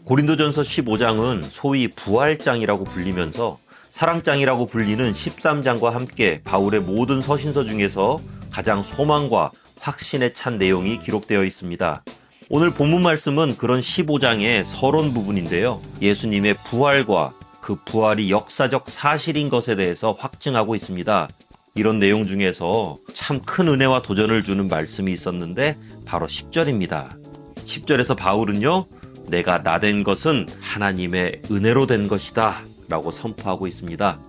고린도전서 15장은 소위 부활장이라고 불리면서 사랑장이라고 불리는 13장과 함께 바울의 모든 서신서 중에서 가장 소망과 확신에 찬 내용이 기록되어 있습니다. 오늘 본문 말씀은 그런 15장의 서론 부분인데요. 예수님의 부활과 그 부활이 역사적 사실인 것에 대해서 확증하고 있습니다. 이런 내용 중에서 참 큰 은혜와 도전을 주는 말씀이 있었는데 바로 10절입니다. 10절에서 바울은요, 내가 나된 것은 하나님의 은혜로 된 것이다 라고 선포하고 있습니다.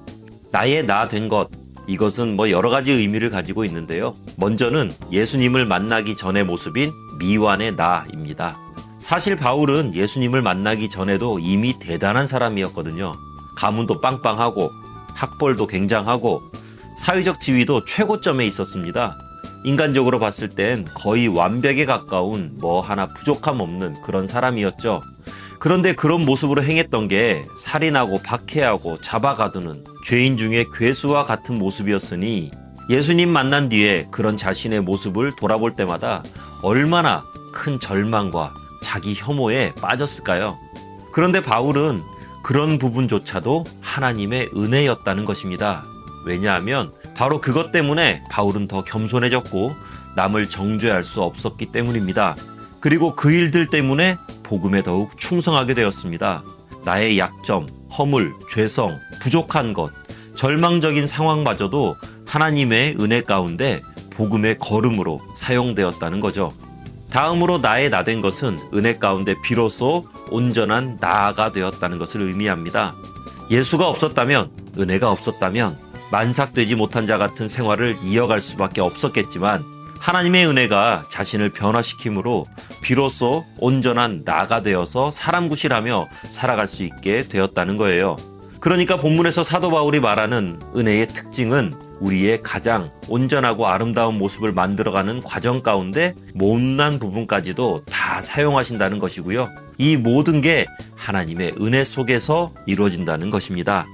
나의 나 된 것, 이것은 여러 가지 의미를 가지고 있는데요. 먼저는 예수님을 만나기 전의 모습인 미완의 나입니다. 사실 바울은 예수님을 만나기 전에도 이미 대단한 사람이었거든요. 가문도 빵빵하고 학벌도 굉장하고 사회적 지위도 최고점에 있었습니다. 인간적으로 봤을 땐 거의 완벽에 가까운 하나 부족함 없는 그런 사람이었죠. 그런데 그런 모습으로 행했던 게 살인하고 박해하고 잡아가두는 죄인 중에 괴수와 같은 모습이었으니 예수님 만난 뒤에 그런 자신의 모습을 돌아볼 때마다 얼마나 큰 절망과 자기 혐오에 빠졌을까요? 그런데 바울은 그런 부분조차도 하나님의 은혜였다는 것입니다. 왜냐하면 바로 그것 때문에 바울은 더 겸손해졌고 남을 정죄할 수 없었기 때문입니다. 그리고 그 일들 때문에 복음에 더욱 충성하게 되었습니다. 나의 약점, 허물, 죄성, 부족한 것, 절망적인 상황마저도 하나님의 은혜 가운데 복음의 걸음으로 사용되었다는 거죠. 다음으로 나의 나된 것은 은혜 가운데 비로소 온전한 나가 되었다는 것을 의미합니다. 예수가 없었다면, 은혜가 없었다면 만삭되지 못한 자 같은 생활을 이어갈 수밖에 없었겠지만 하나님의 은혜가 자신을 변화시킴으로 비로소 온전한 나가 되어서 사람 구실하며 살아갈 수 있게 되었다는 거예요. 그러니까 본문에서 사도 바울이 말하는 은혜의 특징은 우리의 가장 온전하고 아름다운 모습을 만들어가는 과정 가운데 못난 부분까지도 다 사용하신다는 것이고요. 이 모든 게 하나님의 은혜 속에서 이루어진다는 것입니다.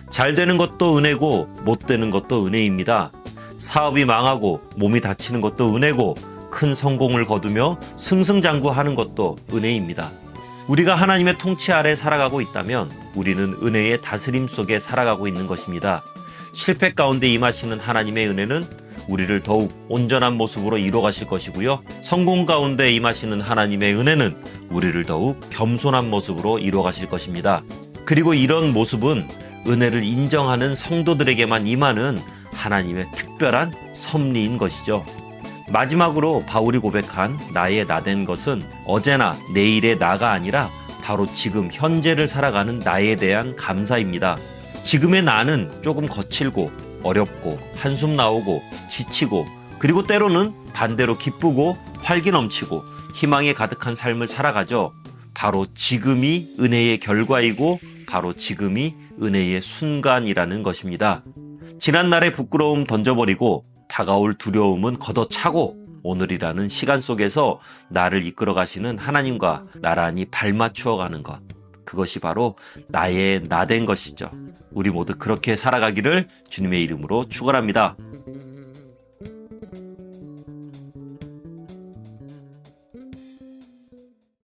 잘 되는 것도 은혜고 못 되는 것도 은혜입니다. 사업이 망하고 몸이 다치는 것도 은혜고 큰 성공을 거두며 승승장구하는 것도 은혜입니다. 우리가 하나님의 통치 아래 살아가고 있다면 우리는 은혜의 다스림 속에 살아가고 있는 것입니다. 실패 가운데 임하시는 하나님의 은혜는 우리를 더욱 온전한 모습으로 이뤄가실 것이고요. 성공 가운데 임하시는 하나님의 은혜는 우리를 더욱 겸손한 모습으로 이뤄가실 것입니다. 그리고 이런 모습은 은혜를 인정하는 성도들에게만 임하는 하나님의 특별한 섭리인 것이죠. 마지막으로 바울이 고백한 나의 나된 것은 어제나 내일의 나가 아니라 바로 지금 현재를 살아가는 나에 대한 감사입니다. 지금의 나는 조금 거칠고 어렵고 한숨 나오고 지치고 그리고 때로는 반대로 기쁘고 활기 넘치고 희망에 가득한 삶을 살아가죠. 바로 지금이 은혜의 결과이고 바로 지금이 은혜의 순간이라는 것입니다. 지난날의 부끄러움 던져버리고 다가올 두려움은 걷어차고 오늘이라는 시간 속에서 나를 이끌어 가시는 하나님과 나란히 발맞추어 가는 것. 그것이 바로 나의 나된 것이죠. 우리 모두 그렇게 살아가기를 주님의 이름으로 축원합니다.